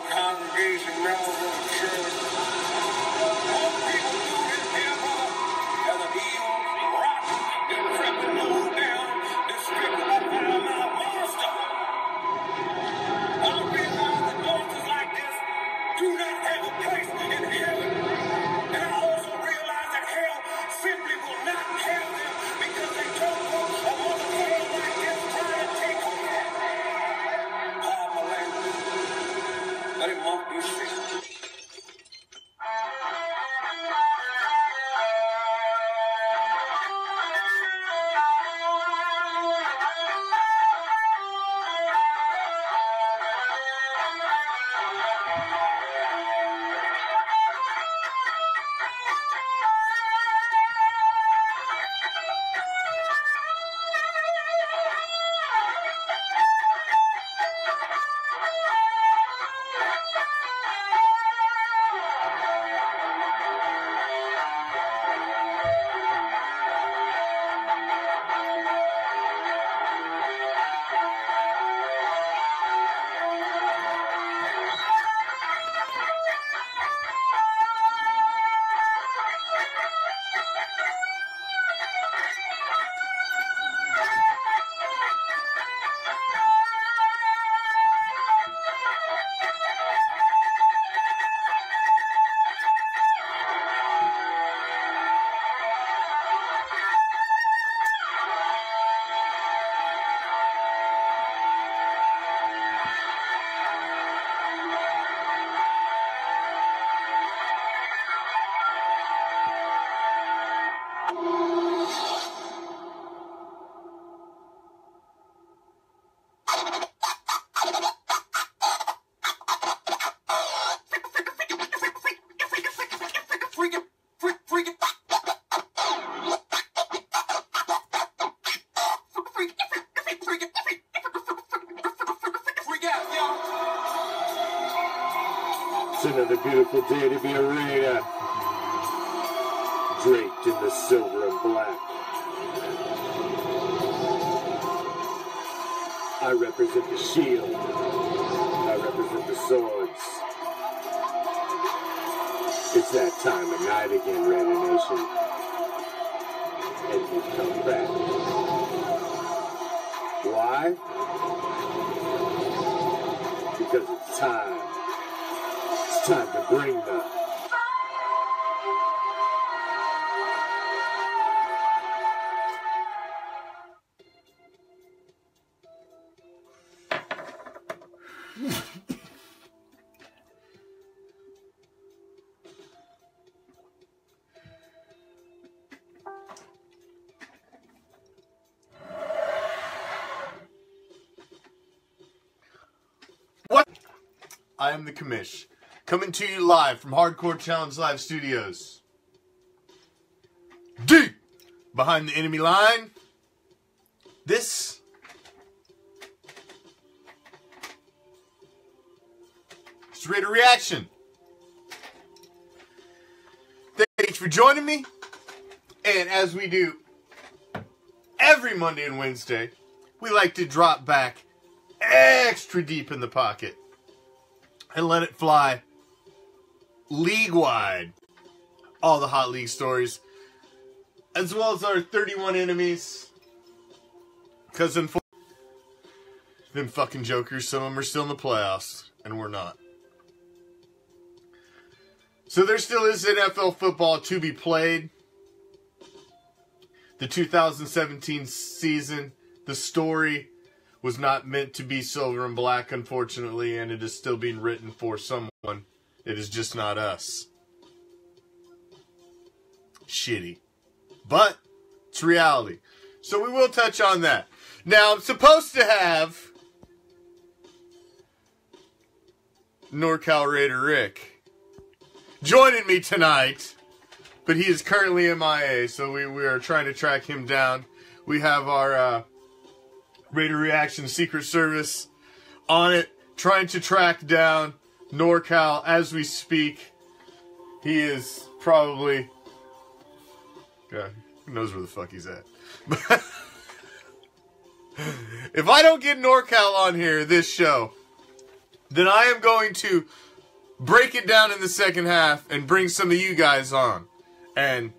congregation, members of the church. All people do this here, as an evil, rotten, decrepit, low down, despicable, foul-mouthed monster. I realize that monsters like this do not have a place in heaven. And I also realize that hell simply will not have them because they don't want a motherfucker like this trying to take over. Pardon my language, but it must be said. It's another beautiful day to be a raider, draped in the silver and black. I represent the shield. I represent the swords. It's that time of night again, Raider Nation. And you come back. Why? Because it's time. It's time to bring the... What? I am the Commish, coming to you live from Hardcore Challenge Live Studios. Deep behind the enemy line, this is Raider Reaction. Thanks for joining me, and as we do every Monday and Wednesday, we like to drop back extra deep in the pocket and let it fly league-wide. All the hot league stories, as well as our 31 enemies. Because them fucking jokers, some of them are still in the playoffs, and we're not. So there still is NFL football to be played. The 2017 season, the story was not meant to be silver and black, unfortunately, and it is still being written for someone. It is just not us. Shitty. But it's reality. So we will touch on that. Now, I'm supposed to have NorCalRaiderRick joining me tonight, but he is currently MIA, so we are trying to track him down. We have our Raider Reaction Secret Service on it, trying to track down NorCal as we speak. He is probably... God, who knows where the fuck he's at. If I don't get NorCal on here, this show, then I am going to break it down in the second half and bring some of you guys on. And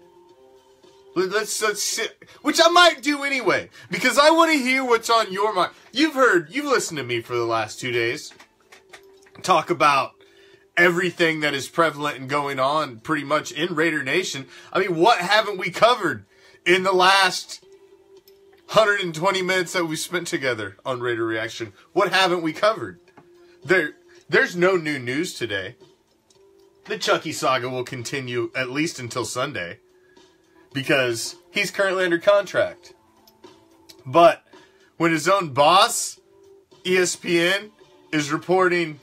let's sit, which I might do anyway, because I want to hear what's on your mind. You've listened to me for the last 2 days talk about everything that is prevalent and going on pretty much in Raider Nation. I mean, what haven't we covered in the last 120 minutes that we spent together on Raider Reaction? What haven't we covered? There's no new news today. The Chucky saga will continue at least until Sunday, because he's currently under contract. But when his own boss, ESPN, is reporting,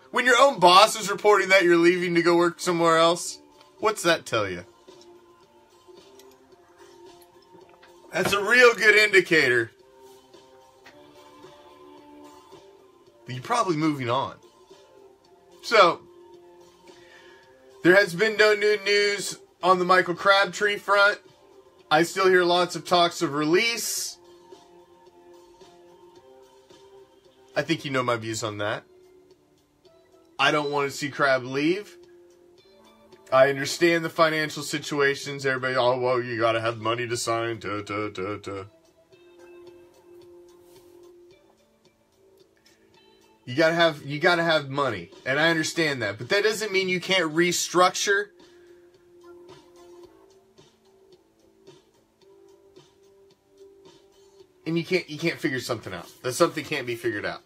when your own boss is reporting that you're leaving to go work somewhere else, what's that tell you? That's a real good indicator that you're probably moving on. So, there has been no new news on the Michael Crabtree front. I still hear lots of talks of release. I think you know my views on that. I don't want to see Crab leave. I understand the financial situations. Everybody, oh, well, you gotta have money to sign. You gotta have money, and I understand that, but that doesn't mean you can't restructure. And you can't figure something out. That something can't be figured out.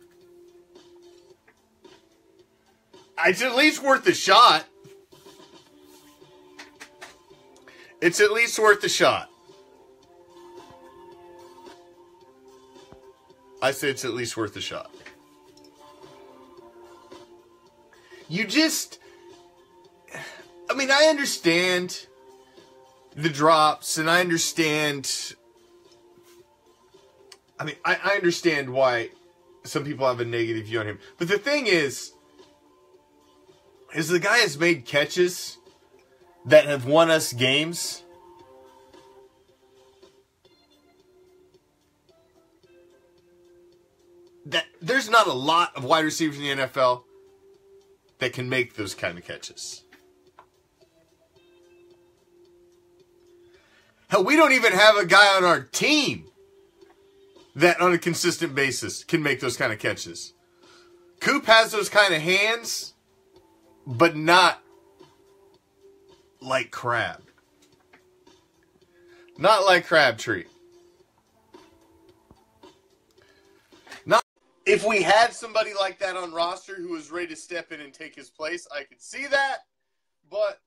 It's at least worth a shot. It's at least worth a shot. I say it's at least worth a shot. I understand the drops, and I understand, I understand why some people have a negative view on him. But the thing is the guy has made catches that have won us games. That there's not a lot of wide receivers in the NFL that can make those kind of catches. Hell, we don't even have a guy on our team that on a consistent basis can make those kind of catches. Coop has those kind of hands, but not like Crab. Not like Crabtree. If we had somebody like that on roster who was ready to step in and take his place, I could see that, but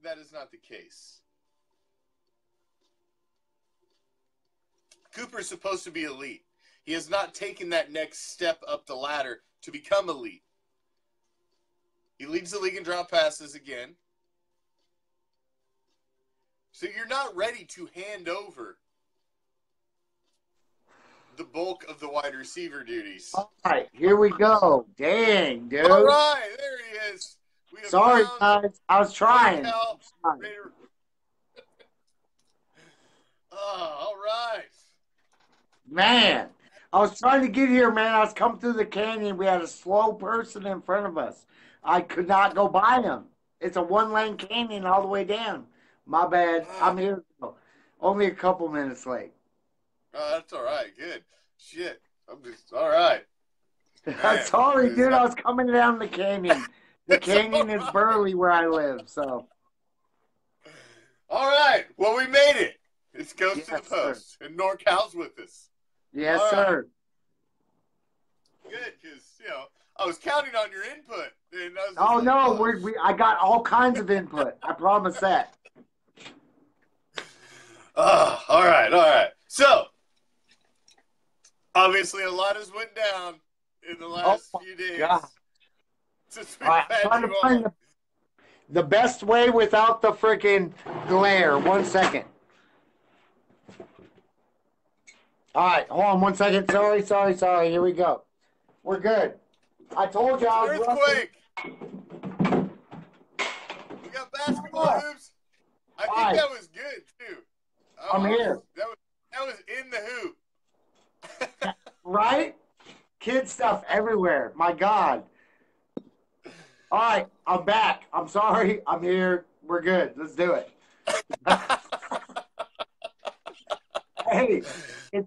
that is not the case. Cooper is supposed to be elite. He has not taken that next step up the ladder to become elite. He leads the league in drop passes again. So you're not ready to hand over the bulk of the wide receiver duties. All right, here we go. Dang, dude. All right, there he is. Sorry, guys. I was trying. All right. Man, I was trying to get here, man. I was coming through the canyon. We had a slow person in front of us. I could not go by him. It's a one-lane canyon all the way down. My bad. I'm here. Only a couple minutes late. Oh, that's all right. Good. Shit. I'm just all right. I'm sorry, dude. I was coming down the canyon. The canyon is Burley where I live, so. All right. Well, we made it. It's Ghost to the Post. Sir. And NorCal's with us. Yes, sir. Good, because, I was counting on your input. And I got all kinds of input. I promise that. All right. So, obviously, a lot has went down in the last few days. God. Since we've had trying to find the best way without the freaking glare. 1 second. All right, hold on 1 second. Sorry. Here we go. We're good. I told you I was earthquake. We got basketball hoops. I think that was good too. I'm here. That was in the hoop. Right? Kid stuff everywhere. My God. All right, I'm back. I'm sorry. I'm here. We're good. Let's do it. Hey,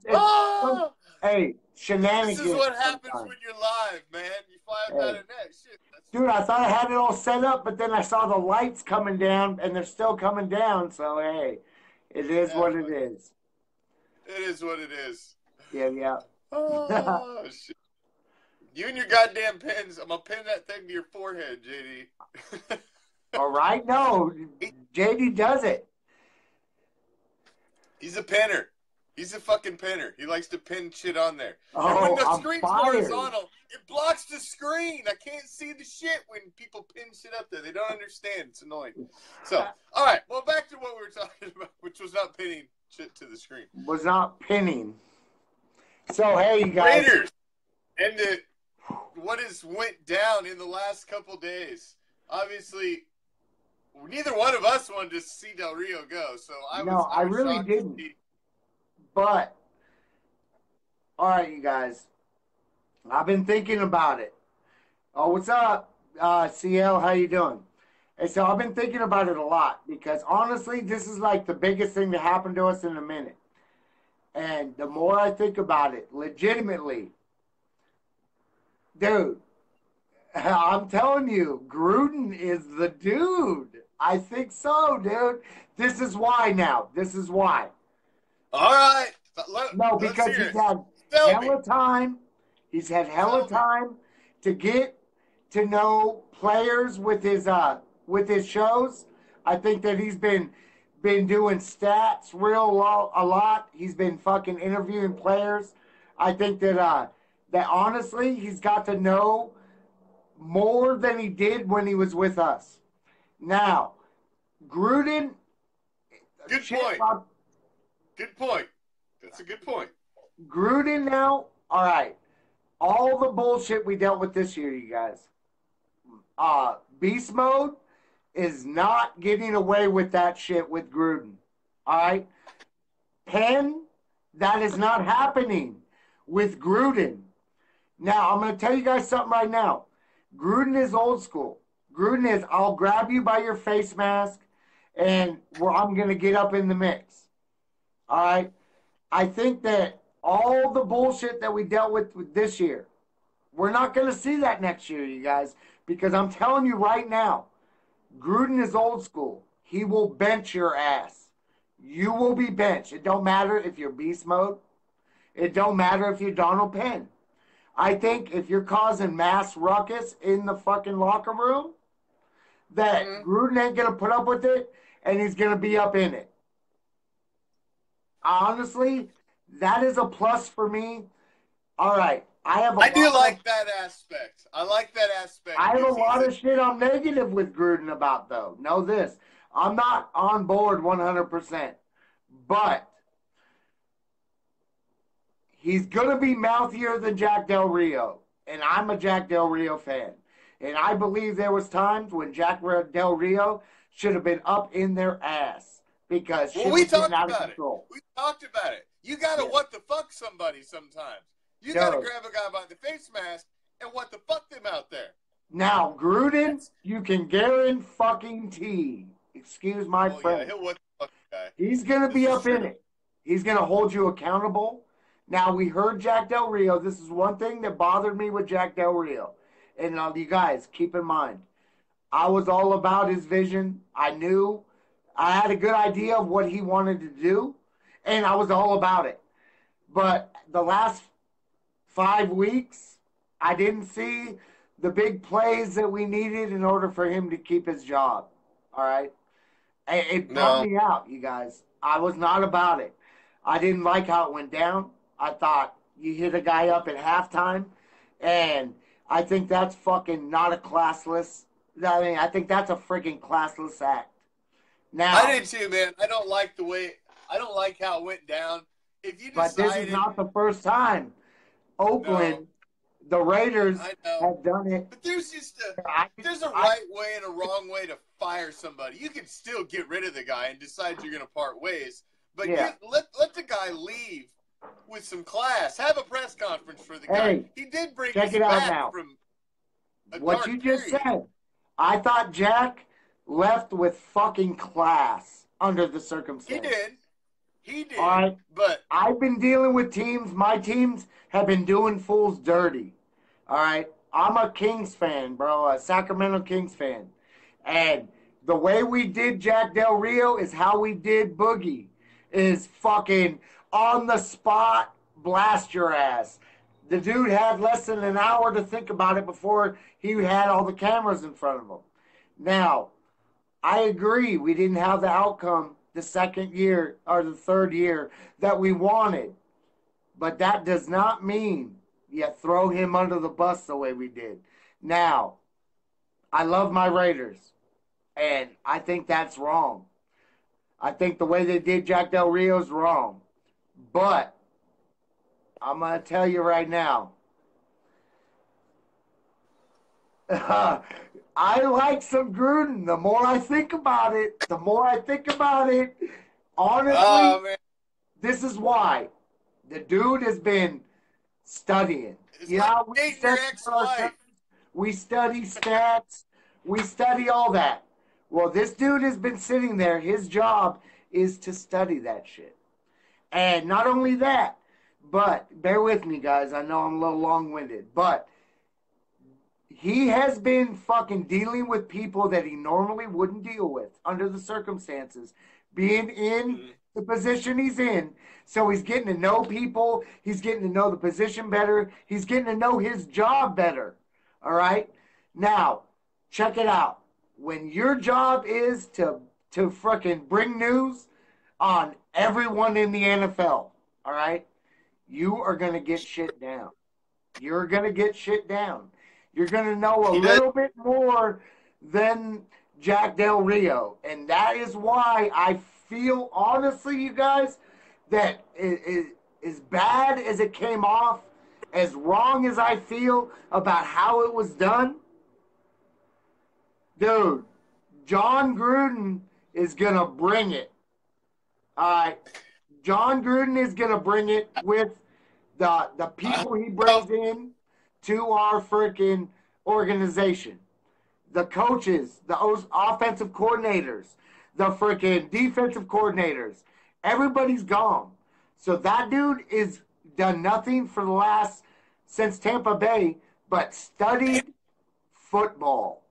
Oh, hey, shenanigans. this is what happens sometimes. when you're live, man. You fly up out of net. Shit. Dude, I thought I had it all set up, but then I saw the lights coming down, and they're still coming down. So hey, it is what it is. It is what it is. Yeah. Oh shit! You and your goddamn pins. I'm gonna pin that thing to your forehead, JD. All right, no, JD does it. He's a pinner. He's a fucking pinner. He likes to pin shit on there. Oh, and when the I'm screen's fired. horizontal, it blocks the screen. I can't see the shit when people pin shit up there. They don't understand. It's annoying. So, all right. Well, back to what we were talking about, which was not pinning shit to the screen. Was not pinning. So, hey, you guys. Raiders. And what has went down in the last couple days. Obviously, neither one of us wanted to see Del Rio go. So I really didn't. But, all right, you guys. I've been thinking about it. Oh, what's up, CL? How you doing? And so I've been thinking about it a lot because, honestly, this is like the biggest thing to happen to us in a minute. And the more I think about it, legitimately, dude, I'm telling you, Gruden is the dude. I think so, dude. This is why now. This is why. All right. No, because he's had hella time. He's had hella time to get to know players with his shows. I think that he's been doing stats a lot. He's been fucking interviewing players. I think that that honestly he's got to know more than he did when he was with us. Now, Gruden. Good point. Good point. That's a good point. Gruden now, all right. All the bullshit we dealt with this year, you guys. Beast mode is not getting away with that shit with Gruden. All right? Penn, that is not happening with Gruden. Now, I'm going to tell you guys something right now. Gruden is old school. Gruden is, I'll grab you by your face mask and I'm going to get up in the mix. All right? I think that all the bullshit that we dealt with this year, we're not going to see that next year, you guys, because I'm telling you right now, Gruden is old school. He will bench your ass. You will be benched. It don't matter if you're beast mode. It don't matter if you're Donald Penn. I think if you're causing mass ruckus in the fucking locker room, that Gruden ain't going to put up with it, and he's going to be up in it. Honestly, that is a plus for me. All right. I do like that aspect. I like that aspect. I have a lot of shit I'm negative with Gruden about, though. Know this. I'm not on board 100%. But he's going to be mouthier than Jack Del Rio. And I'm a Jack Del Rio fan. And I believe there was times when Jack Del Rio should have been up in their ass. Because shit was getting out of control. We talked about it. You got to what the fuck somebody sometimes. You got to grab a guy by the face mask and what the fuck them out there. Now, Gruden, you can guarantee, excuse my friend, yeah, he'll what the fuck guy. He's going to be up in it. He's going to hold you accountable. Now, we heard Jack Del Rio. This is one thing that bothered me with Jack Del Rio. And you guys, keep in mind, I was all about his vision. I knew. I had a good idea of what he wanted to do, and I was all about it. But the last 5 weeks, I didn't see the big plays that we needed in order for him to keep his job. All right? It bummed me out, you guys. I was not about it. I didn't like how it went down. I thought you hit a guy up at halftime, and I think that's fucking not a classless. I mean, I think that's a freaking classless act. Now, I did too, man. I don't like how it went down. If you but this is not the first time Oakland, the Raiders have done it. But there's a right way and a wrong way to fire somebody. You can still get rid of the guy and decide you're going to part ways. But let the guy leave with some class. Have a press conference for the guy. Hey, He did bring check us it out back now. from a What dark you just period. said. I thought Jack left with fucking class under the He circumstances. did. He did. All right. But I've been dealing with teams. My teams have been doing fools dirty. All right. I'm a Kings fan, bro, a Sacramento Kings fan. And the way we did Jack Del Rio is how we did Boogie. Is fucking on the spot, blast your ass. The dude had less than an hour to think about it before he had all the cameras in front of him. Now, I agree we didn't have the outcome the second year or the third year that we wanted. But that does not mean you throw him under the bus the way we did. Now, I love my Raiders, and I think that's wrong. I think the way they did Jack Del Rio is wrong. But I'm going to tell you right now, I like some Gruden. The more I think about it, honestly, oh man, this is why. The dude has been studying. it's Yeah, like we dating your study ex-wife. we study stats. We study all that. Well, this dude has been sitting there. His job is to study that shit. And not only that, but bear with me, guys. I know I'm a little long-winded, but he has been fucking dealing with people that he normally wouldn't deal with under the circumstances, being in the position he's in. So he's getting to know people. He's getting to know the position better. He's getting to know his job better. All right? Now, check it out. When your job is to fucking bring news on everyone in the NFL, all right, you are going to get shit down. You're going to get shit down. You're going to know a little bit more than Jack Del Rio. And that is why I feel, honestly, you guys, that as bad as it came off, as wrong as I feel about how it was done, dude, John Gruden is going to bring it. All right. John Gruden is going to bring it with the people he brings in to our freaking organization. The coaches, the offensive coordinators, the freaking defensive coordinators. Everybody's gone. So that dude is done nothing for the last, since Tampa Bay, but studied football.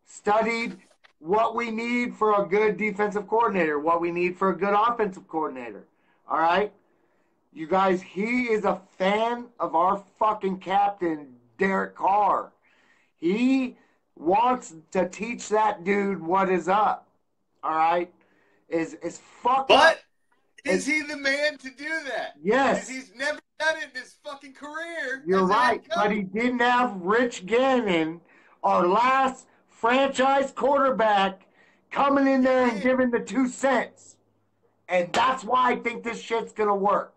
Studied what we need for a good defensive coordinator, what we need for a good offensive coordinator. All right? You guys, he is a fan of our fucking captain, Derek Carr. He wants to teach that dude what is up. All right? Is fucked up. But is he the man to do that? Yes. Because he's never done it in his fucking career. You're right. But he didn't have Rich Gannon, our last franchise quarterback, coming in there and giving the 2 cents. And that's why I think this shit's going to work.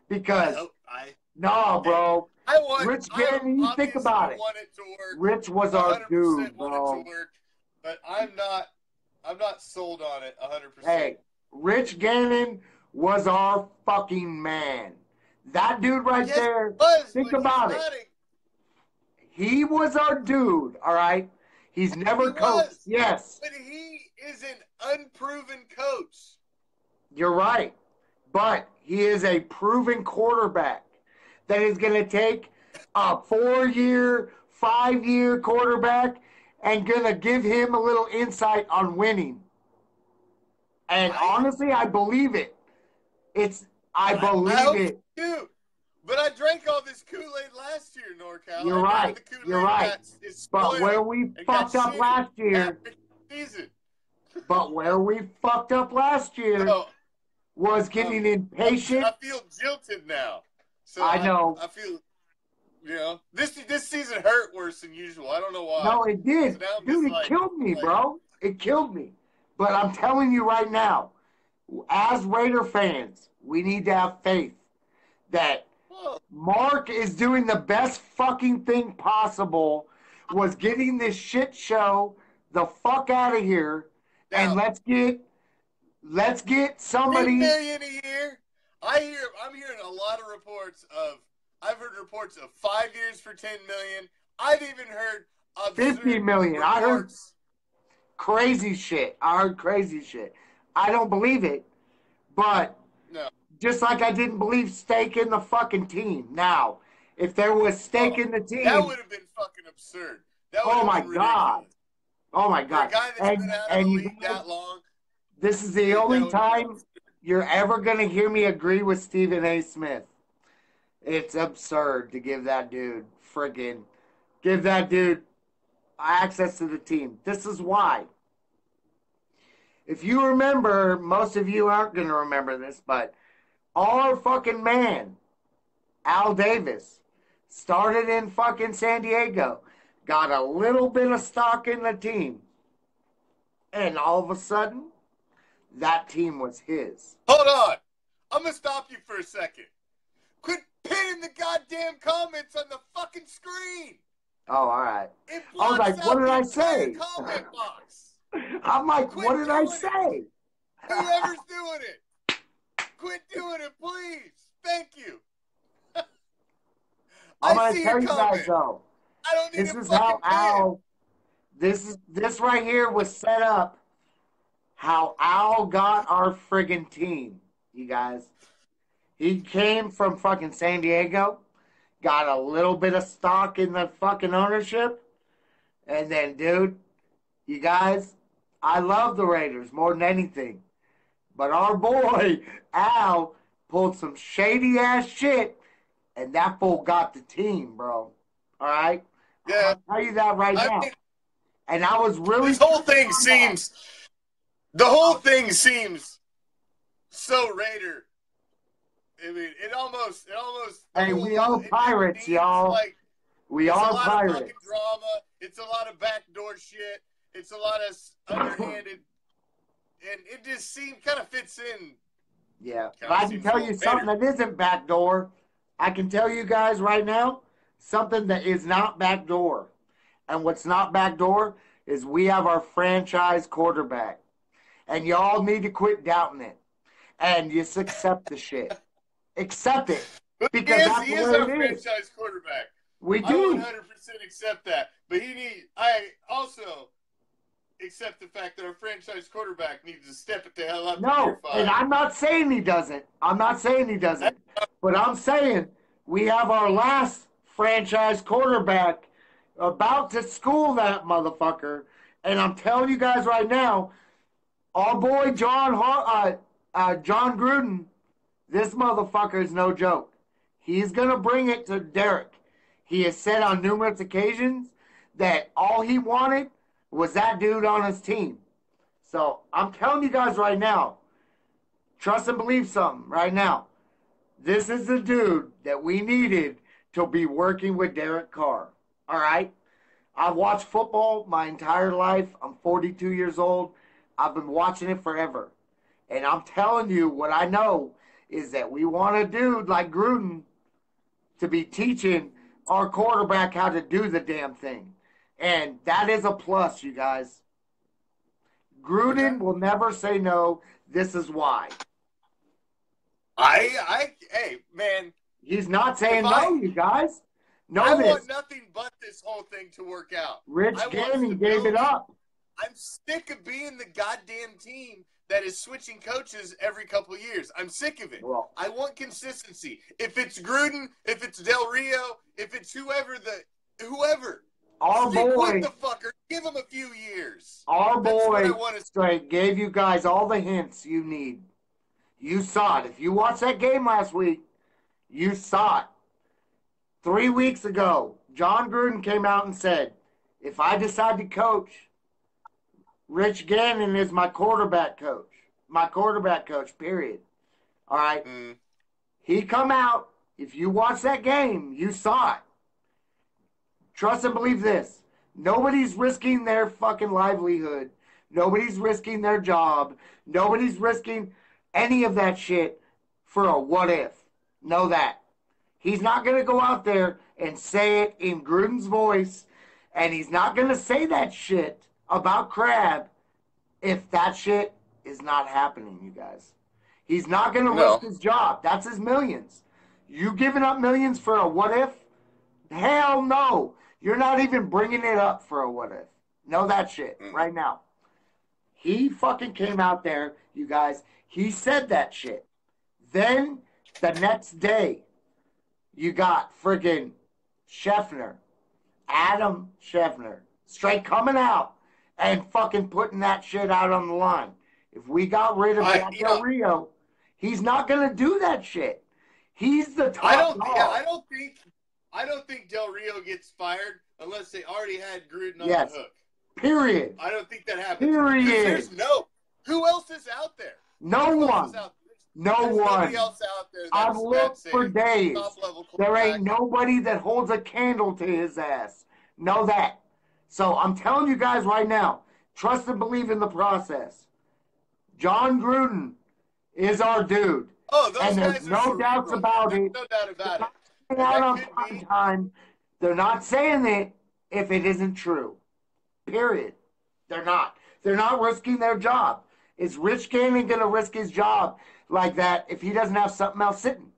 Because, no, bro. Rich Gannon, you think about it. Rich was our dude, bro. But I'm not sold on it 100%. Hey, Rich Gannon was our fucking man. That dude right there, think about it. He was our dude, all right? He's never coached. Yes. But he is an unproven coach. You're right. But he is a proven quarterback that is going to take a 4-year, 5-year quarterback and going to give him a little insight on winning. And honestly, I believe it. I believe it. Too. But I drank all this Kool-Aid last year, NorCal. You're right. You're right. But where we fucked up last year, was getting impatient. I feel jilted now. So I know. I feel, this season hurt worse than usual. I don't know why. No, it did. So dude, it killed me, bro. It killed me. But I'm telling you right now, as Raider fans, we need to have faith that Mark is doing the best fucking thing possible, was getting this shit show the fuck out of here, and let's get somebody. $10 million a year. I'm hearing a lot of reports of. I've heard reports of 5 years for $10 million. I've even heard $50 million. Reports. I heard crazy shit. I don't believe it, but no. Just like I didn't believe stake in the fucking team. Now, if there was stake in the team, that would have been fucking absurd. That would have been ridiculous. Oh my god! For a guy that's been out of the league that long. This is the only time you're ever gonna hear me agree with Stephen A. Smith. It's absurd to give that dude access to the team. This is why. If you remember, most of you aren't gonna remember this, but our fucking man, Al Davis, started in fucking San Diego, got a little bit of stock in the team, and all of a sudden, that team was his. Hold on. I'm going to stop you for a second. Quit pinning the goddamn comments on the fucking screen. Oh, all right. I was like, what did I say? Comment box. I'm like, what did I say? Whoever's doing it. Quit doing it, please. Thank you. I'm going to tell you guys, though. I don't need this is how Al. This right here was set up. How Al got our friggin' team, you guys. He came from fucking San Diego, got a little bit of stock in the fucking ownership, and then, dude, you guys, I love the Raiders more than anything. But our boy, Al, pulled some shady-ass shit, and that fool got the team, bro. All right? Yeah. I'll tell you that right now. And I was really... This whole thing seems... The whole thing seems so Raider. I mean, it almost... Hey, we are pirates, y'all. Like, we are pirates. It's a lot of fucking drama. It's a lot of backdoor shit. It's a lot of underhanded... And it just kind of fits in. Yeah. But I can tell you something that isn't backdoor. I can tell you guys right now something that is not backdoor. And what's not backdoor is we have our franchise quarterback. And y'all need to quit doubting it. And just accept the shit. Accept it. Because he is our franchise quarterback. We do. I 100% accept that. But I also accept the fact that our franchise quarterback needs to step it the hell up. No, and I'm not saying he doesn't. But I'm saying we have our last franchise quarterback about to school that motherfucker. And I'm telling you guys right now, our boy John Gruden, this motherfucker is no joke. He's going to bring it to Derek. He has said on numerous occasions that all he wanted was that dude on his team. So I'm telling you guys right now, trust and believe something right now. This is the dude that we needed to be working with Derek Carr. All right? I've watched football my entire life. I'm 42 years old. I've been watching it forever. And I'm telling you, what I know is that we want a dude like Gruden to be teaching our quarterback how to do the damn thing. And that is a plus, you guys. Gruden will never say no. This is why. Hey, man. He's not saying no, you guys. I want nothing but this whole thing to work out. Rich Gannon gave it up. I'm sick of being the goddamn team that is switching coaches every couple of years. I'm sick of it. Well, I want consistency. If it's Gruden, if it's Del Rio, if it's whoever. Our stick boy, with the fucker. Give him a few years. Our boy straight gave you guys all the hints you need. You saw it. If you watched that game last week, you saw it. 3 weeks ago, John Gruden came out and said, if I decide to coach, Rich Gannon is my quarterback coach. My quarterback coach, period. All right? He come out. If you watch that game, you saw it. Trust and believe this. Nobody's risking their fucking livelihood. Nobody's risking their job. Nobody's risking any of that shit for a what if. Know that. He's not going to go out there and say it in Gruden's voice, and he's not going to say that shit about Crab if that shit is not happening, you guys. He's not going to No. risk his job. That's his millions. You giving up millions for a what if? Hell no. You're not even bringing it up for a what if. Know that shit right now. He fucking came out there, you guys. He said that shit. Then the next day, you got friggin' Scheffner, Adam Scheffner, straight coming out and fucking putting that shit out on the line. If we got rid of Jack Del Rio, he's not gonna do that shit. He's the top dog. Yeah, I don't think Del Rio gets fired unless they already had Gruden on the hook. Period. I don't think that happens. Period. Who else is out there? No one. No one. Nobody else out there. I've looked for days. There ain't nobody that holds a candle to his ass. Know that. So I'm telling you guys right now, trust and believe in the process. John Gruden is our dude. Oh, those and guys there's are no doubts about it. No doubt about it. Out on prime time. They're not saying it if it isn't true. Period. They're not. They're not risking their job. Is Rich Gannon going to risk his job like that if he doesn't have something else sitting?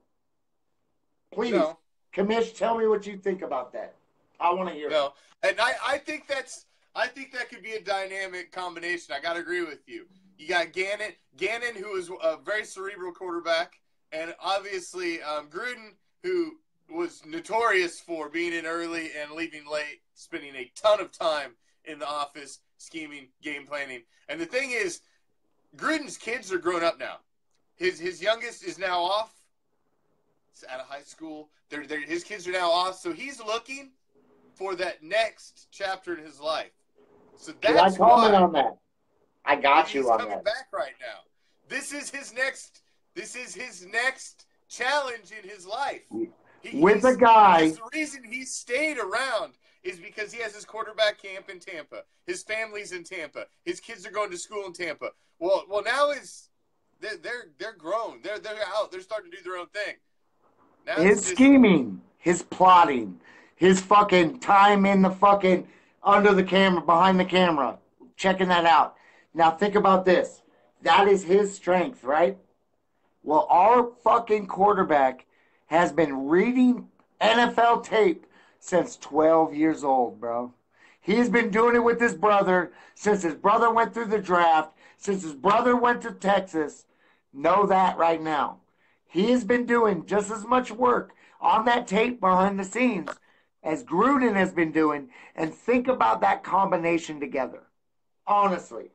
Please, Commish, tell me what you think about that. I want to hear it. And I think that could be a dynamic combination. I got to agree with you. You got Gannon, who is a very cerebral quarterback, and obviously Gruden, who was notorious for being in early and leaving late, spending a ton of time in the office, scheming, game planning. And the thing is, Gruden's kids are grown up now. His youngest is now off. He's out of high school. His kids are now off, so he's looking for that next chapter in his life. So that's Can I comment on that? I got you on that. He's coming back right now. This is his next challenge in his life. With a guy. The reason he stayed around is because he has his quarterback camp in Tampa. His family's in Tampa. His kids are going to school in Tampa. Well, now they're grown. They're out. They're starting to do their own thing. Now his scheming, his plotting, his fucking time in the fucking under the camera, behind the camera, checking that out. Now think about this. That is his strength, right? Well, our fucking quarterback has been reading NFL tape since 12 years old, bro. He's been doing it with his brother since his brother went through the draft, since his brother went to Texas. Know that right now. He has been doing just as much work on that tape behind the scenes as Gruden has been doing. And think about that combination together. Honestly.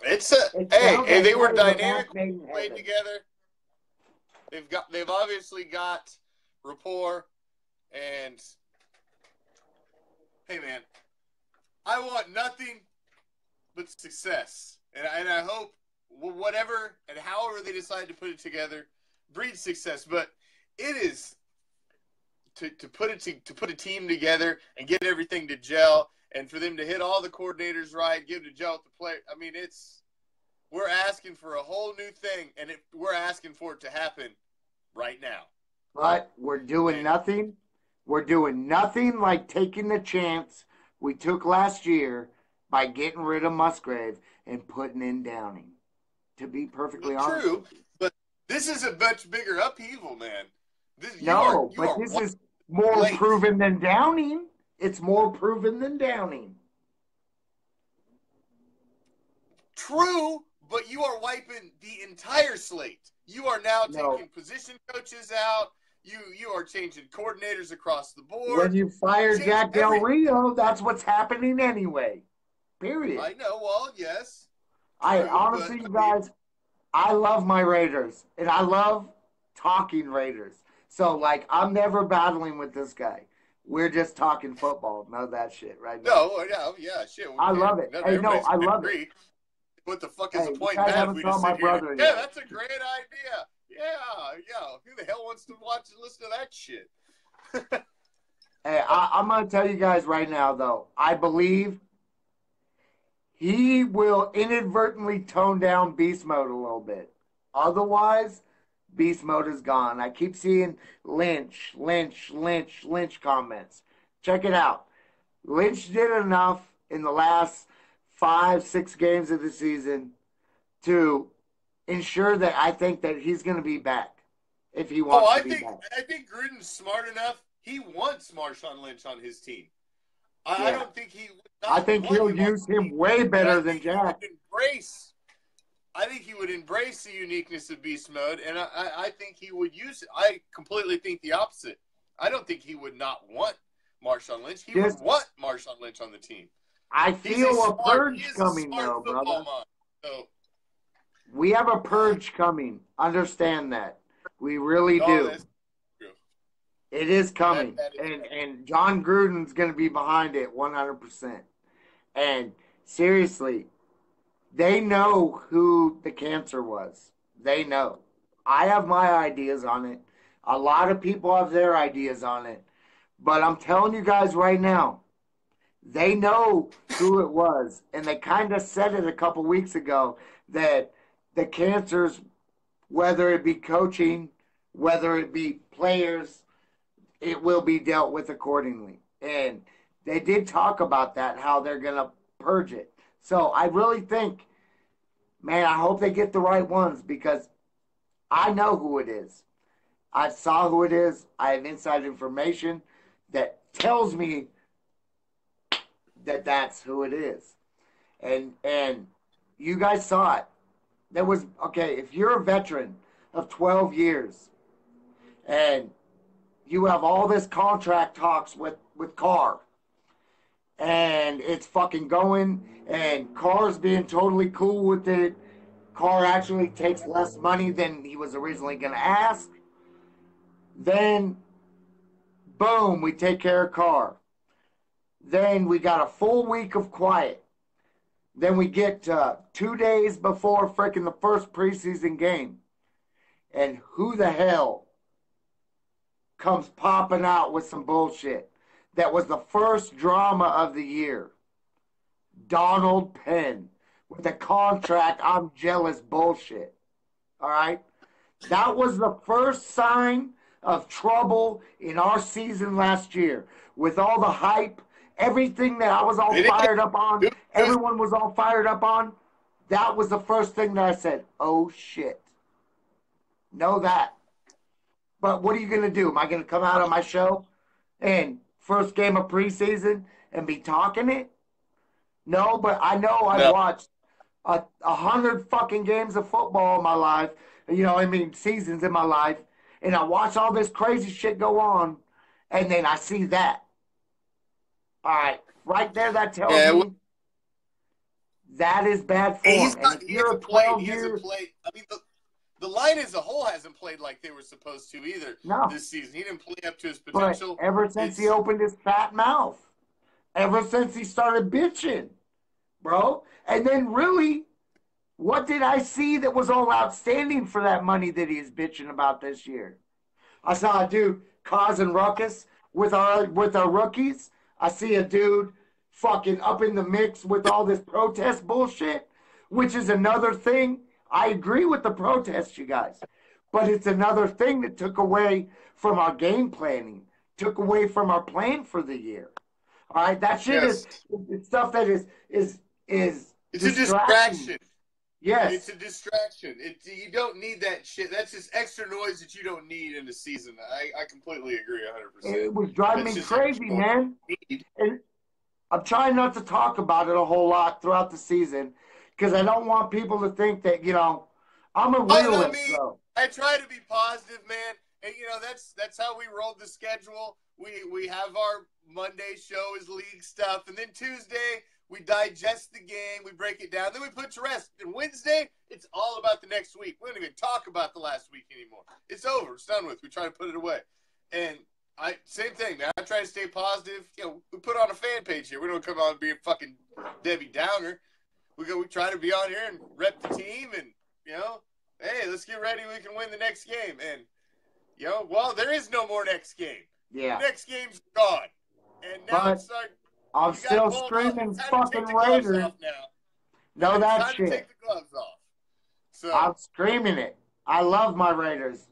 And they were dynamic, played together. They've obviously got rapport, and hey man, I want nothing but success, and I hope whatever and however they decide to put it together breeds success. But it is to put a team together and get everything to gel, and for them to hit all the coordinators right, give to gel with the player. I mean, we're asking for a whole new thing, and we're asking for it to happen right now. But we're doing nothing. We're doing nothing like taking the chance we took last year by getting rid of Musgrave and putting in Downing. To be perfectly honest. True, but this is a much bigger upheaval, man. This is more proven than Downing. It's more proven than Downing. True, but you are wiping the entire slate. You are now taking position coaches out. You are changing coordinators across the board. When you fire Jack Del Rio, that's what's happening anyway. Period. I know. Well, yes. Honestly, you guys, I love my Raiders, and I love talking Raiders. So, like, I'm never battling with this guy. We're just talking football. Know that shit, right? No, yeah, shit. I love it. Hey, no, I love it. What the fuck is the point in that if we just sit here? Yeah, that's a great idea. Yeah. Who the hell wants to watch and listen to that shit? Hey, I'm going to tell you guys right now, though. I believe he will inadvertently tone down beast mode a little bit. Otherwise, beast mode is gone. I keep seeing Lynch comments. Check it out. Lynch did enough in the last 5-6 games of the season to ensure that I think that he's going to be back if he wants to be back. I think Gruden's smart enough. He wants Marshawn Lynch on his team. Yeah. I don't think he would not I think want he'll him on use the him team. way And better I than think he Jack. would embrace. I think he would embrace the uniqueness of beast mode, and I think he would use it. I completely think the opposite. I don't think he would not want Marshawn Lynch. He would want Marshawn Lynch on the team. I feel a purge He is coming, a smart though, football brother. mind. So, We have a purge coming. Understand that. We really do. that's true. It is coming. That is true. And John Gruden's going to be behind it 100%. And seriously, they know who the cancer was. They know. I have my ideas on it. A lot of people have their ideas on it. But I'm telling you guys right now, they know who it was. And they kind of said it a couple weeks ago that the cancers, whether it be coaching, whether it be players, it will be dealt with accordingly. And they did talk about that, how they're going to purge it. So I really think, man, I hope they get the right ones because I know who it is. I saw who it is. I have inside information that tells me that that's who it is. And you guys saw it. There was, okay, if you're a veteran of 12 years and you have all this contract talks with Carr and it's fucking going and Carr's being totally cool with it. Carr actually takes less money than he was originally going to ask. Then, boom, we take care of Carr. Then we got a full week of quiet. Then we get 2 days before freaking the first preseason game. And who the hell comes popping out with some bullshit? That was the first drama of the year. Donald Penn with the contract I'm jealous bullshit. All right? That was the first sign of trouble in our season last year. With all the hype, everything that I was all fired up on, everyone was all fired up on, that was the first thing that I said, oh shit. Know that. But what are you going to do? Am I going to come out on my show and first game of preseason and be talking it? No, but I know I've watched 100 fucking games of football in my life, seasons in my life, and I watch all this crazy shit go on, and then I see that. All right, right there, that tells me that is bad form. He hasn't played. I mean, the line as a whole hasn't played like they were supposed to either this season. He didn't play up to his potential. But ever since he opened his fat mouth, ever since he started bitching, bro. And then really, what did I see that was all outstanding for that money that he's bitching about this year? I saw a dude causing ruckus with our rookies. I see a dude fucking up in the mix with all this protest bullshit, which is another thing. I agree with the protests, you guys, but it's another thing that took away from our game planning, took away from our plan for the year. All right, that shit is stuff that is it's a distraction. Yes, it's a distraction. You don't need that shit. That's just extra noise that you don't need in the season. I completely agree 100%. It was driving me crazy, man. And I'm trying not to talk about it a whole lot throughout the season because I don't want people to think that, I'm a realist. I try to be positive, man. And, that's how we rolled the schedule. We have our Monday show is league stuff. And then Tuesday, we digest the game. We break it down. Then we put to rest. And Wednesday, it's all about the next week. We don't even talk about the last week anymore. It's over. It's done with. We try to put it away. And same thing, man. I try to stay positive. We put on a fan page here. We don't come on and be a fucking Debbie Downer. We try to be on here and rep the team and, hey, let's get ready. We can win the next game. And, there is no more next game. Yeah. The next game's gone. And now it's like, I'm still screaming fucking Raiders. No, that shit. Take the gloves off. So I'm screaming it. I love my Raiders.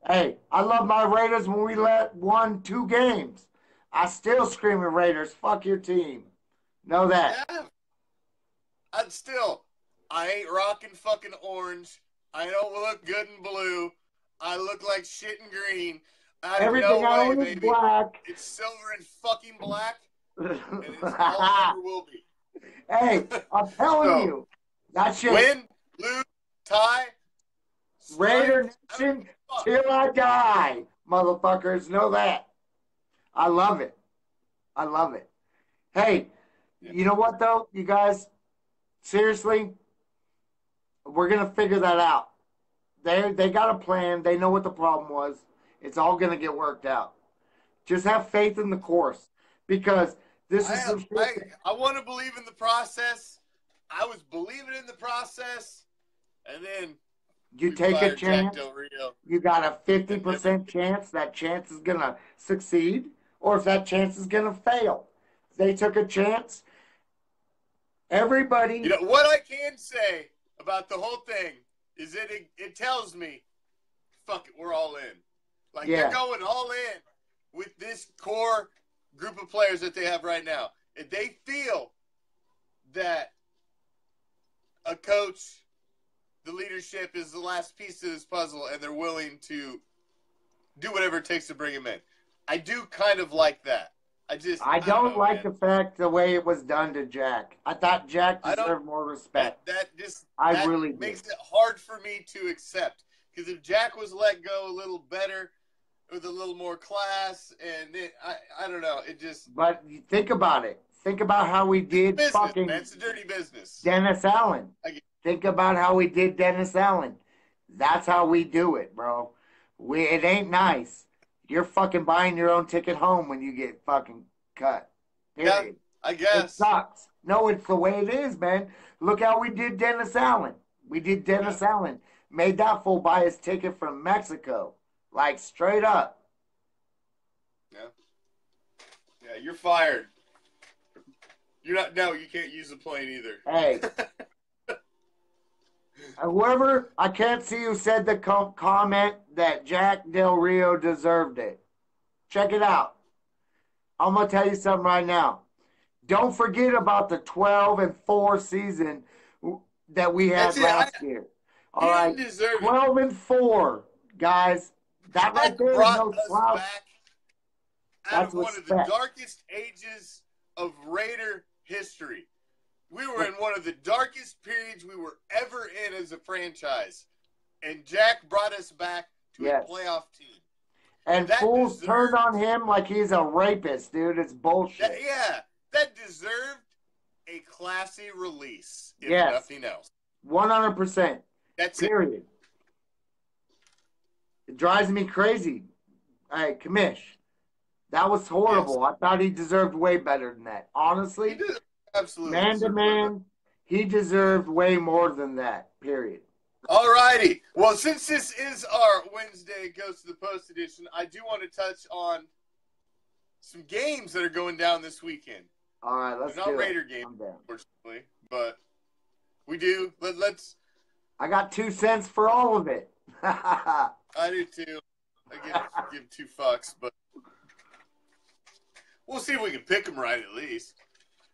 Hey, I love my Raiders when we won 2 games. I still screaming Raiders. Fuck your team. Know that. Yeah. I ain't rocking fucking orange. I don't look good in blue. I look like shit in green. Everything No I way, own is baby. black. It's silver and fucking black, and it's all it ever will be. Hey, I'm telling you, that shit. Win, lose, tie, Raider strike, Nation till I die, motherfuckers. Know that. I love it. I love it. Hey, you know what though, you guys? Seriously, we're gonna figure that out. They got a plan. They know what the problem was. It's all gonna get worked out. Just have faith in the course, because this is some shit. I want to believe in the process. I was believing in the process, and then you take a chance. Jack Del Rio. You got a 50% chance that chance is gonna succeed, or if that chance is gonna fail. They took a chance. Everybody. You know what I can say about the whole thing is that it tells me, fuck it, we're all in. Like they're going all in with this core group of players that they have right now. If they feel that a coach, the leadership is the last piece of this puzzle, and they're willing to do whatever it takes to bring him in. I do kind of like that. I don't like the fact the way it was done to Jack. I thought Jack deserved more respect. That really makes it hard for me to accept. Because if Jack was let go a little better, with a little more class, and I don't know, it just. But think about it. Think about how we did fucking. That's a dirty business. Dennis Allen. Think about how we did Dennis Allen. That's how we do it, bro. It ain't nice. You're fucking buying your own ticket home when you get fucking cut. Period. Yeah, I guess. It sucks. No, it's the way it is, man. Look how we did Dennis Allen. We did Dennis Allen. Made that fool buy his ticket from Mexico. Like, straight up. Yeah. Yeah, you're fired. You're not. No, you can't use the plane either. Hey. Whoever, I can't see who said the comment that Jack Del Rio deserved it. Check it out. I'm going to tell you something right now. Don't forget about the 12-4 season that we had last year. All right, 12-4, guys. That right there is no slouch. Out of one of the darkest ages of Raider history. We were in one of the darkest periods we were ever in as a franchise. And Jack brought us back to a playoff team. And fools turned on him like he's a rapist, dude. It's bullshit. That deserved a classy release, if nothing else. 100%. That's period. It drives me crazy. Hey, Commish, that was horrible. I thought he deserved way better than that. Honestly. He did. Absolutely. Man to man, he deserved way more than that, period. All righty. Well, since this is our Wednesday Goes to the Post edition, I do want to touch on some games that are going down this weekend. All right, let's do it. Not Raider games, unfortunately, but we do. Let's. I got 2 cents for all of it. I do too. I give 2 fucks, but we'll see if we can pick them right at least.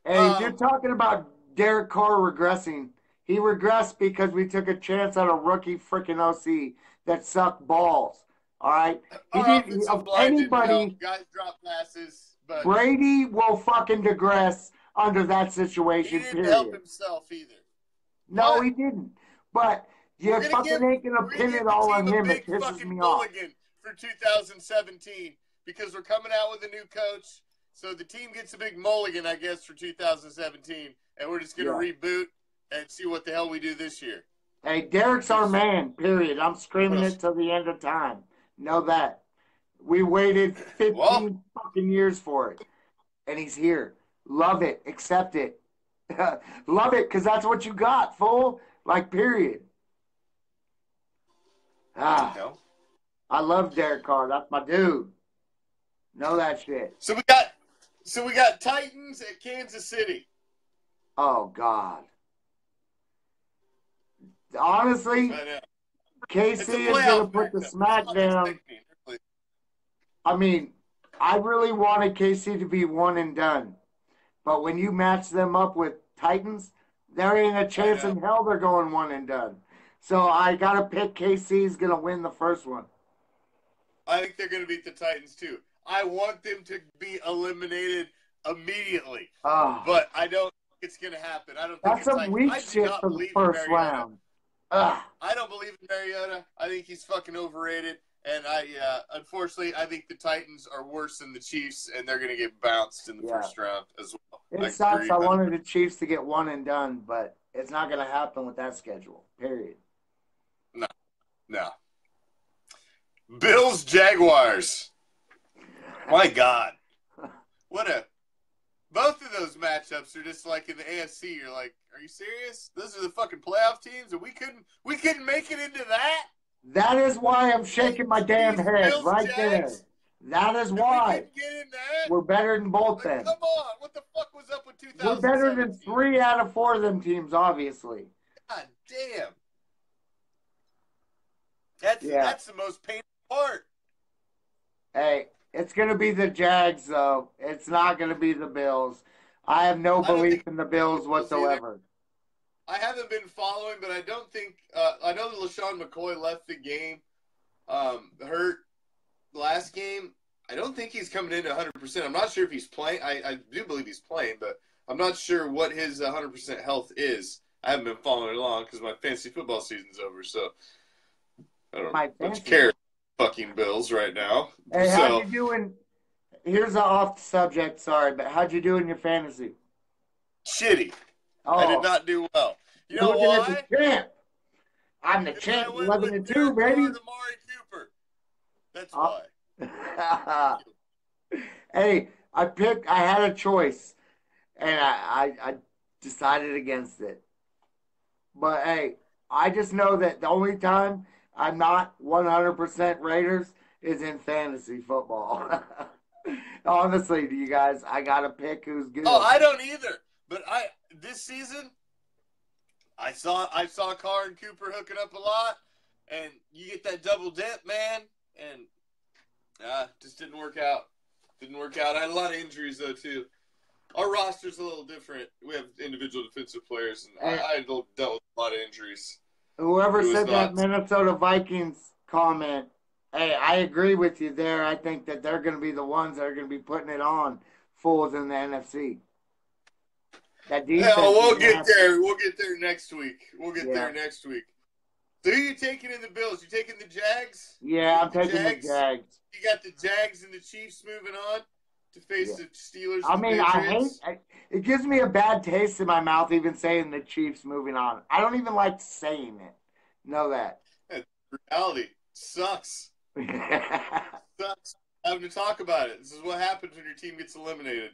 Hey, you're talking about Derek Carr regressing. He regressed because we took a chance on a rookie freaking OC that sucked balls. All right? Anybody, guys drop passes, but Brady will fucking digress under that situation, he didn't help himself either. No, he didn't. But you fucking ain't going to pin it all on him. It pisses me off. For 2017 because we're coming out with a new coach. So the team gets a big mulligan, I guess, for 2017, and we're just going to reboot and see what the hell we do this year. Hey, Derek's our man, period. I'm screaming it till the end of time. Know that. We waited 15 fucking years for it, and he's here. Love it. Accept it. Love it, because that's what you got, fool. Like, period. I love Derek Carr. That's my dude. Know that shit. So we got Titans at Kansas City. Oh God. Honestly, KC is going to put the smack down. I mean, I really wanted KC to be one and done. But when you match them up with Titans, there ain't a chance in hell they're going one and done. So I got to pick KC's going to win the first one. I think they're going to beat the Titans too. I want them to be eliminated immediately, but I don't think it's going to happen. I don't think That's some weak shit for the first round. I don't believe in Mariota. I think he's fucking overrated. And unfortunately, I think the Titans are worse than the Chiefs, and they're going to get bounced in the first round as well. It sucks. I wanted the Chiefs to get one and done, but it's not going to happen with that schedule, period. No. Bills, Jaguars. My God. Both of those matchups are just like in the AFC. You're like, are you serious? Those are the fucking playoff teams, and we couldn't make it into that? That is why I'm shaking my damn head right there. That is why. We're better than both them. Come on. What the fuck was up with 2017? We're better than 3 out of 4 of them teams, obviously. God damn. That's the most painful part. Hey, it's going to be the Jags, though. It's not going to be the Bills. I have no belief in the Bills whatsoever. I haven't been following, but I don't think I know that LaShawn McCoy left the game hurt last game. I don't think he's coming in 100%. I'm not sure if he's playing. I do believe he's playing, but I'm not sure what his 100% health is. I haven't been following along because my fantasy football season's over, so I don't much care. Fucking Bills right now. Hey, how you doing? Here's an off subject, sorry, but how'd you do in your fantasy? Shitty. I did not do well. You know why? The champ. I'm the champ, 11-2, baby. Amari Cooper. That's why. Hey, I had a choice, and I decided against it. But hey, I just know that the only time I'm not 100% Raiders is in fantasy football. Honestly, to you guys, I gotta pick who's good. Oh, I don't either. But this season, I saw Carr and Cooper hooking up a lot, and you get that double dip, man, and just didn't work out. I had a lot of injuries though too. Our roster's a little different. We have individual defensive players, and I dealt with a lot of injuries. Whoever said that Minnesota Vikings comment, hey, I agree with you there. I think that they're going to be the ones that are going to be putting it on fools in the NFC. That defense. Hell, we'll get there. We'll get there next week. There next week. So who are you taking in the Bills? You taking the Jags? Yeah, I'm taking the Jags. You got the Jags and the Chiefs moving on to face the Steelers. I mean, it gives me a bad taste in my mouth even saying the Chiefs moving on. I don't even like saying it. Know that. Reality sucks. Sucks. Having to talk about it. This is what happens when your team gets eliminated.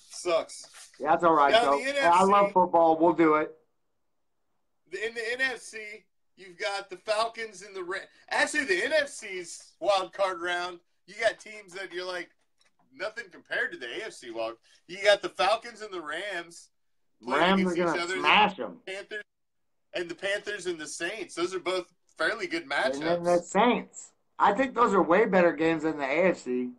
Sucks. Yeah, that's all right, though. I love football. We'll do it. In the NFC, you've got the Falcons and the Rams. Actually, the NFC's wild card round, you got teams that you're like, nothing compared to the AFC wild. You got the Falcons and the Rams. Rams are going to smash them. The Panthers and the Saints. Those are both fairly good matchups. And then the Saints. I think those are way better games than the AFC.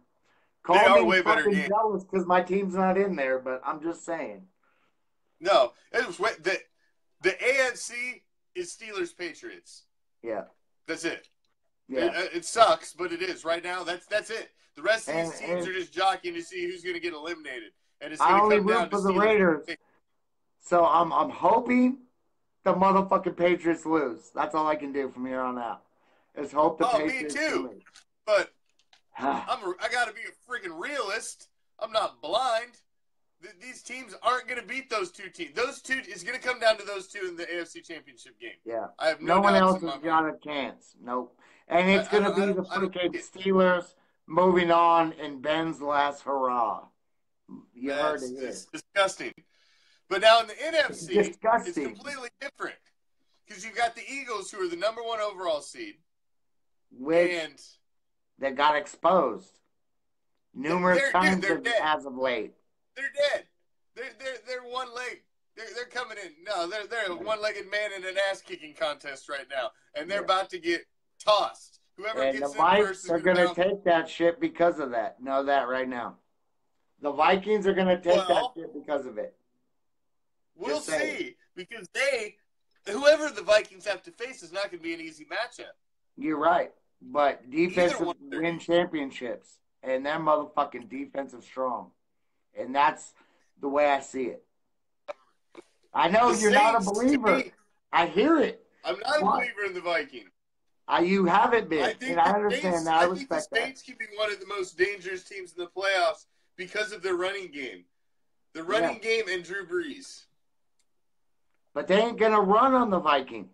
They are way better games. Jealous because my team's not in there, but I'm just saying. No, it was the AFC is Steelers Patriots. Yeah, that's it. Yeah, it sucks, but it is right now. That's it. The rest of these teams are just jockeying to see who's going to get eliminated, and it's going to come down to the Raiders. So I'm hoping the motherfucking Patriots lose. That's all I can do from here on out. Is hope the Patriots me too. lose. But I got to be a freaking realist. I'm not blind. These teams aren't going to beat those two teams. Those two is going to come down to those two in the AFC Championship game. Yeah, I have no one else has got a chance. Nope. And it's going to be the freaking Steelers moving on in Ben's last hurrah. You heard it. It's disgusting. But now in the NFC, it's completely different because you've got the Eagles, who are the number 1 overall seed, that got exposed numerous times as of late. They're dead. They're one leg. They're coming in. No, they're a one-legged man in an ass-kicking contest right now, and they're about to get tossed. Whoever gets in first is going to take that shit because of that. Know that right now. The Vikings are going to take that shit because of it. We'll see, because they whoever the Vikings have to face is not going to be an easy matchup. You're right. But defensive one of their win defense. championships. And that motherfucking defensive strong. And that's the way I see it. I know The you're not a Saints, to believer. me, I hear it. I'm not a Why? believer in the Vikings. You haven't been. I think And I the understand Saints, that. I I think the respect that. Saints can be one of the most dangerous teams in the playoffs because of their running game. The running game and Drew Brees. But they ain't going to run on the Vikings.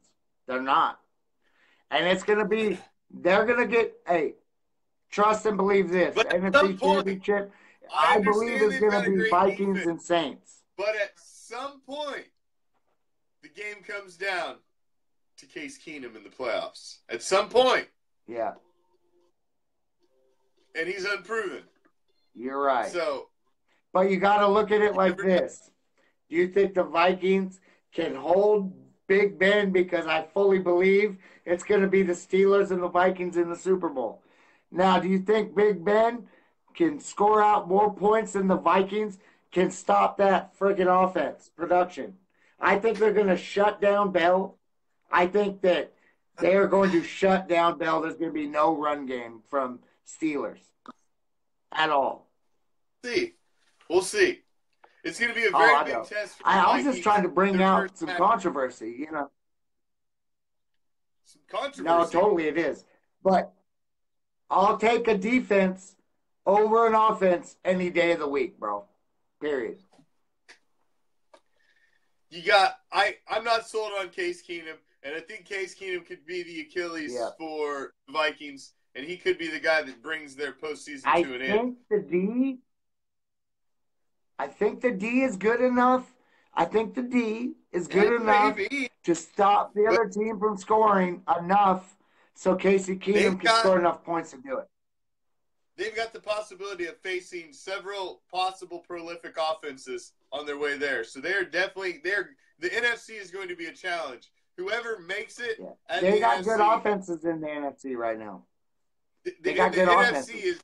They're not. And it's going to be, they're going to get, hey, trust and believe this. But The at some NFC point, Championship, I I believe understand it's they've going got to a be great Vikings defense. and Saints. But at some point, the game comes down to Case Keenum in the playoffs. At some point. Yeah. And he's unproven. You're right. So, but you got to look at it like this. Do you think the Vikings can hold Big Ben? Because I fully believe it's going to be the Steelers and the Vikings in the Super Bowl. Now, do you think Big Ben can score out more points than the Vikings can stop that friggin' offense production? I think they're going to shut down Bell. I think that they are going to shut down Bell. There's going to be no run game from Steelers at all. We'll see. It's going to be a very big test for the I was Vikings. just trying to bring out some match. controversy, you know. Some controversy. No, totally it is. But I'll take a defense over an offense any day of the week, bro. Period. I'm not sold on Case Keenum, and I think Case Keenum could be the Achilles for the Vikings, and he could be the guy that brings their postseason to an end. I think the D is good enough. I think the D is good enough to stop the other team from scoring enough so Casey Keenum can score enough points to do it. They've got the possibility of facing several possible prolific offenses on their way there. So they're definitely the NFC is going to be a challenge. Whoever makes it, they got good offenses in the NFC right now. They got good offenses. The NFC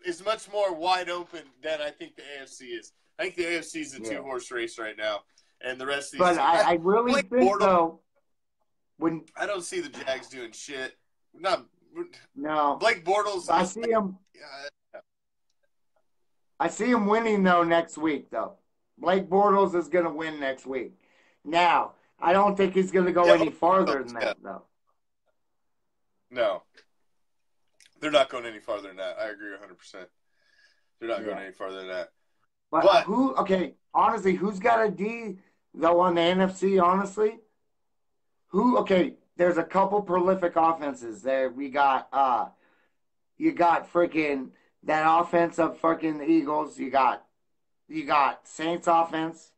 is much more wide open than I think the AFC is. I think the AFC is a two-horse race right now, and the rest of these. But I really think though, when I don't see the Jags doing shit. No, Blake Bortles. I see him winning though next week though. Blake Bortles is going to win next week. Now, I don't think he's going to go any farther than that though. No. They're not going any farther than that. I agree 100%. They're not going any farther than that. But honestly, who's got a D, though, on the NFC, honestly? There's a couple prolific offenses there. We got, you got freaking that offense of freaking the Eagles. You got Saints offense.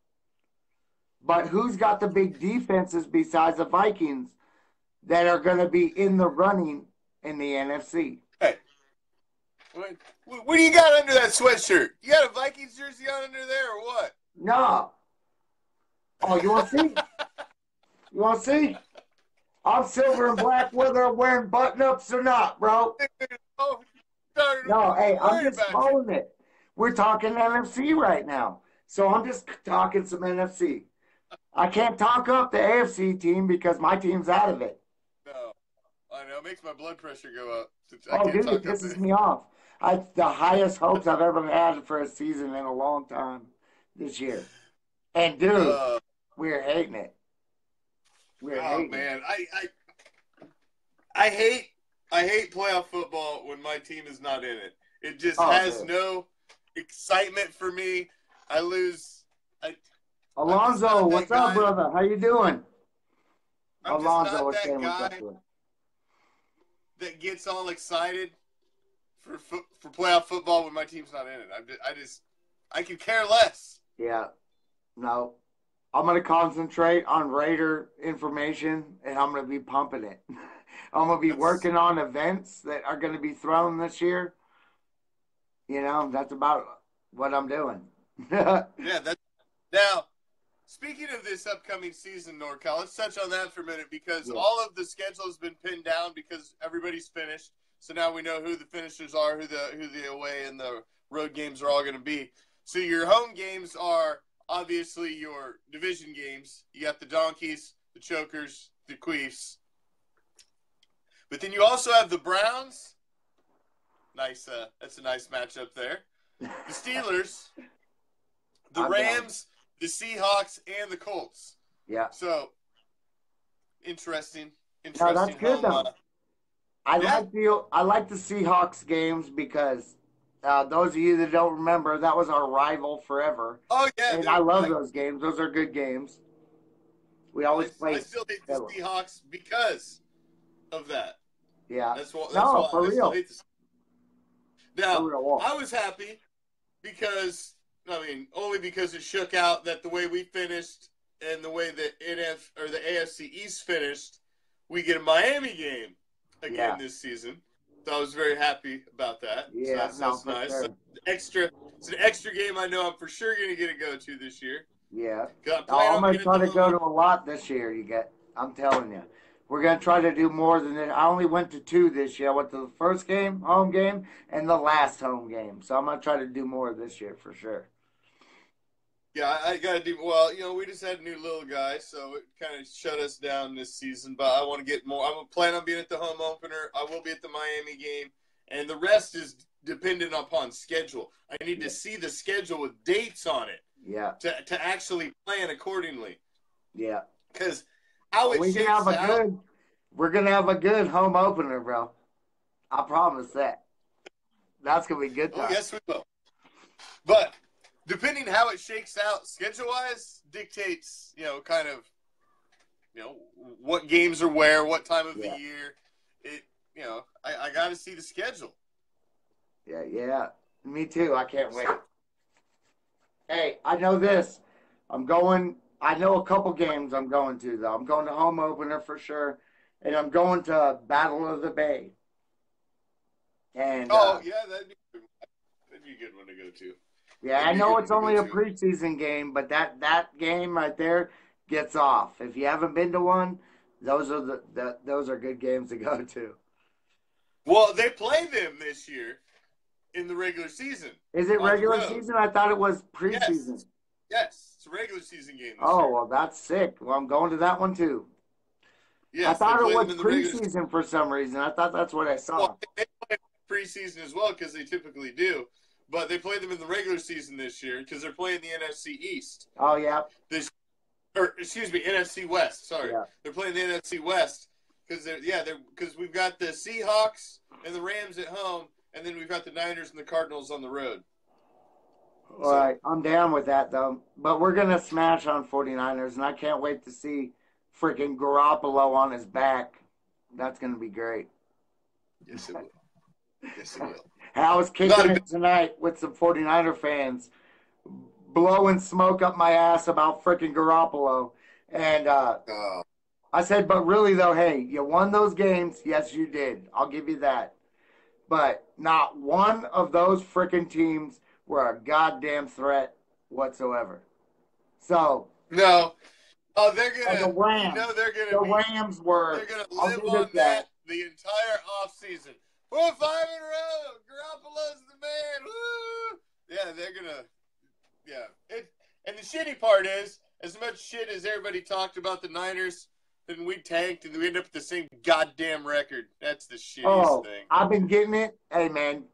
But who's got the big defenses besides the Vikings that are going to be in the running in the NFC? Hey, what do you got under that sweatshirt? You got a Vikings jersey on under there or what? No. Oh, you want to see? You want to see? I'm silver and black whether I'm wearing button-ups or not, bro. No, hey, I'm just calling it. We're talking NFC right now. So I'm just talking some NFC. I can't talk up the AFC team because my team's out of it. No. I know. It makes my blood pressure go up. Dude, it pisses me off. The highest hopes I've ever had for a season in a long time this year. And, dude, we're hating it. We're hating man. I hate playoff football when my team is not in it. It just has no excitement for me. I lose. Alonzo, what's up, brother? How you doing? Alonzo, what's up, dude? That gets all excited for playoff football when my team's not in it. I could care less. Yeah. No. I'm going to concentrate on Raider information, and I'm going to be pumping it. I'm going to be working on events that are going to be thrown this year. You know, that's about what I'm doing. Now, speaking of this upcoming season, NorCal, let's touch on that for a minute because all of the schedule has been pinned down because everybody's finished. So now we know who the finishers are, who the away and the road games are all going to be. So your home games are obviously your division games. You got the Donkeys, the Chokers, the Queefs. But then you also have the Browns. Nice, that's a nice matchup there. The Steelers, the Rams, the Seahawks, and the Colts. Yeah. So interesting. No, that's good though. I like the Seahawks games because those of you that don't remember, that was our rival forever. Oh yeah, and I love those games. Those are good games. We always play. I still hate the Seahawks because of that. Yeah. That's why. For real. Now, I was happy because, only because it shook out that the way we finished and the way the the AFC East finished, we get a Miami game again this season. So I was very happy about that. Yeah, so that's nice. Sure. It's an extra game I know I'm for sure going to get to go to this year. Yeah. I'm going to try to go to a lot this year. I'm telling you. We're going to try to do more than that. I only went to 2 this year. I went to the first game, home game, and the last home game. So I'm going to try to do more this year for sure. Yeah, I got to do – well, we just had a new little guy, so it kind of shut us down this season. But I want to get more – I'm planning on being at the home opener. I will be at the Miami game. And the rest is dependent upon schedule. I need to see the schedule with dates on it to actually plan accordingly. Yeah. Because – we're gonna have a good home opener, bro. I promise that. That's gonna be good. Oh, yes, we will. But depending how it shakes out schedule-wise, dictates, what games are where, what time of the year. I got to see the schedule. Yeah. Me too. I can't wait. Hey, I know this. I know a couple games I'm going to, though. I'm going to home opener for sure, and I'm going to Battle of the Bay. And that'd be a good one to go to. Yeah, I know it's only a preseason game, but that game right there gets off. If you haven't been to one, those are good games to go to. Well, they play them this year in the regular season. Is it regular season? I thought it was preseason. Yes, it's a regular season game. Well, that's sick. Well, I'm going to that one too. Yes, I thought it was preseason for some reason. I thought that's what I saw. Well, they play preseason as well because they typically do, but they play them in the regular season this year because they're playing the NFC East. Oh yeah. NFC West. Sorry, they're playing the NFC West because because we've got the Seahawks and the Rams at home, and then we've got the Niners and the Cardinals on the road. All right, I'm down with that, though. But we're going to smash on 49ers, and I can't wait to see freaking Garoppolo on his back. That's going to be great. Yes, it will. I was kicking it tonight with some 49er fans, blowing smoke up my ass about freaking Garoppolo. And I said, but really, though, hey, you won those games. Yes, you did. I'll give you that. But not one of those freaking teams were a goddamn threat whatsoever. So no, they're gonna. The Rams. The Rams were. They're gonna live on that the entire offseason. 4 or 5 in a row. Garoppolo's the man. Woo! Yeah, they're gonna. Yeah, and the shitty part is, as much shit as everybody talked about the Niners, then we tanked and we ended up with the same goddamn record. That's the shittiest thing. I've been getting it. Hey man,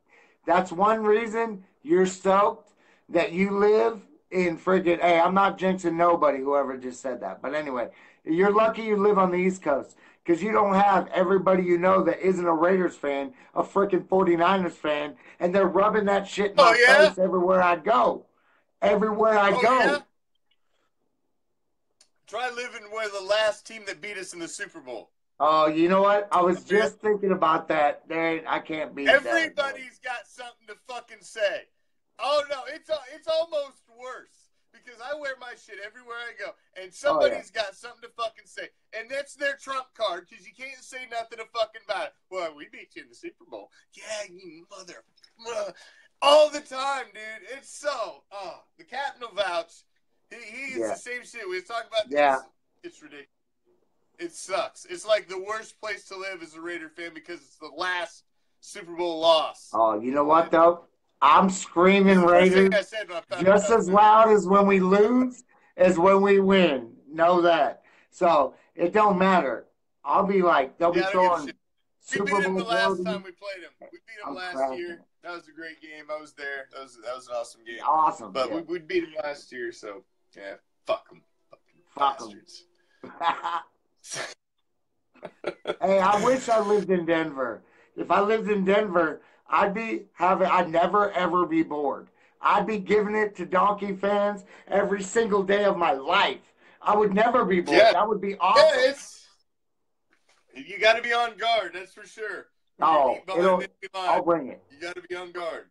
that's one reason. You're stoked that you live in freaking, hey, I'm not jinxing nobody, whoever just said that. But anyway, you're lucky you live on the East Coast because you don't have everybody you know that isn't a Raiders fan, a freaking 49ers fan, and they're rubbing that shit in my face everywhere I go. Everywhere I go. Yeah? Try living where the last team that beat us in the Super Bowl. Oh, you know what? I was just thinking about that. I can't beat that. Everybody's got something to fucking say. Oh, no, it's almost worse because I wear my shit everywhere I go, and somebody's got something to fucking say, and that's their trump card because you can't say nothing to fucking about it. Well, we beat you in the Super Bowl. Yeah, you mother. All the time, dude. It's so. The captain will vouch. He is the same shit. We was talking about this. Yeah. It's ridiculous. It sucks. It's like the worst place to live as a Raider fan because it's the last Super Bowl loss. Oh, you know what, though? I'm screaming Raiders just as loud as when we lose as when we win. Know that. So It don't matter. I'll be like, they'll be Yeah, I don't give a throwing shit. We Super beat him Bowl the last parties. time we played him. We beat him I'm last cracking. year. That was a great game. I was there. That was an awesome game. Awesome. But yeah. we beat him last year, so yeah, fuck them. Fuck 'em. Bastards. Hey, I wish I lived in Denver. If I lived in Denver, I'd never ever be bored. I'd be giving it to Donkey fans every single day of my life. I would never be bored. Yeah. That would be awesome. Yeah, you got to be on guard. That's for sure. Oh, I'll I'll bring it. You got to be on guard.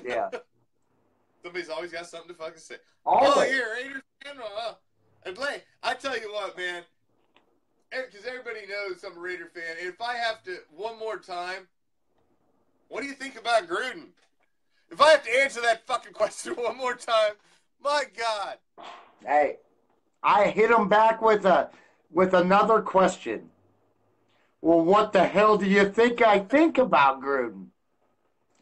Yeah. Somebody's always got something to fucking say. Always. Oh, here, Raiders fan. And Blake, I tell you what, man. Because everybody knows I'm a Raider fan. If I have to, one more time, what do you think about Gruden? If I have to answer that fucking question one more time, my God. Hey, I hit him back with another question. Well, what the hell do you think I think about Gruden?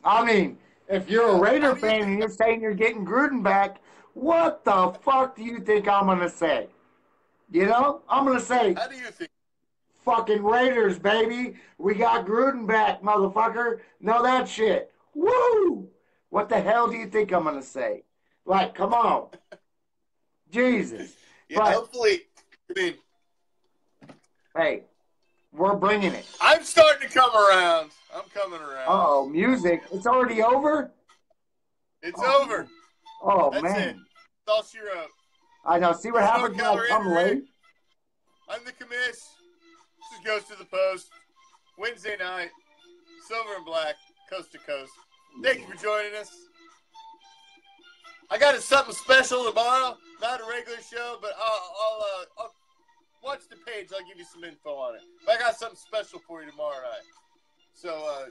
I mean, if you're a Raider fan and you're saying you're getting Gruden back, what the fuck do you think I'm going to say? You know, I'm going to say, how do you think? Fucking Raiders, baby. We got Gruden back, motherfucker. Know that shit. Woo! What the hell do you think I'm going to say? Like, come on. Jesus. Yeah, But, hopefully, I mean, hey, we're bringing it. I'm starting to come around. I'm coming around. Uh-oh, music. It's already over? It's over. Oh, That's man. it. It's all she wrote. I know. See what happens when I come late? I'm the commish. This goes to the post. Wednesday night, silver and black, coast to coast. Thank you for joining us. I got something special tomorrow. Not a regular show, but I'll watch the page. I'll give you some info on it. But I got something special for you tomorrow night. So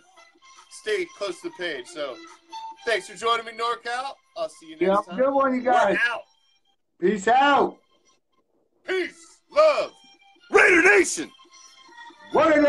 stay close to the page. So thanks for joining me, NorCal. I'll see you next time. Good one, you guys. We're out. Peace out. Peace, love, Raider Nation. What a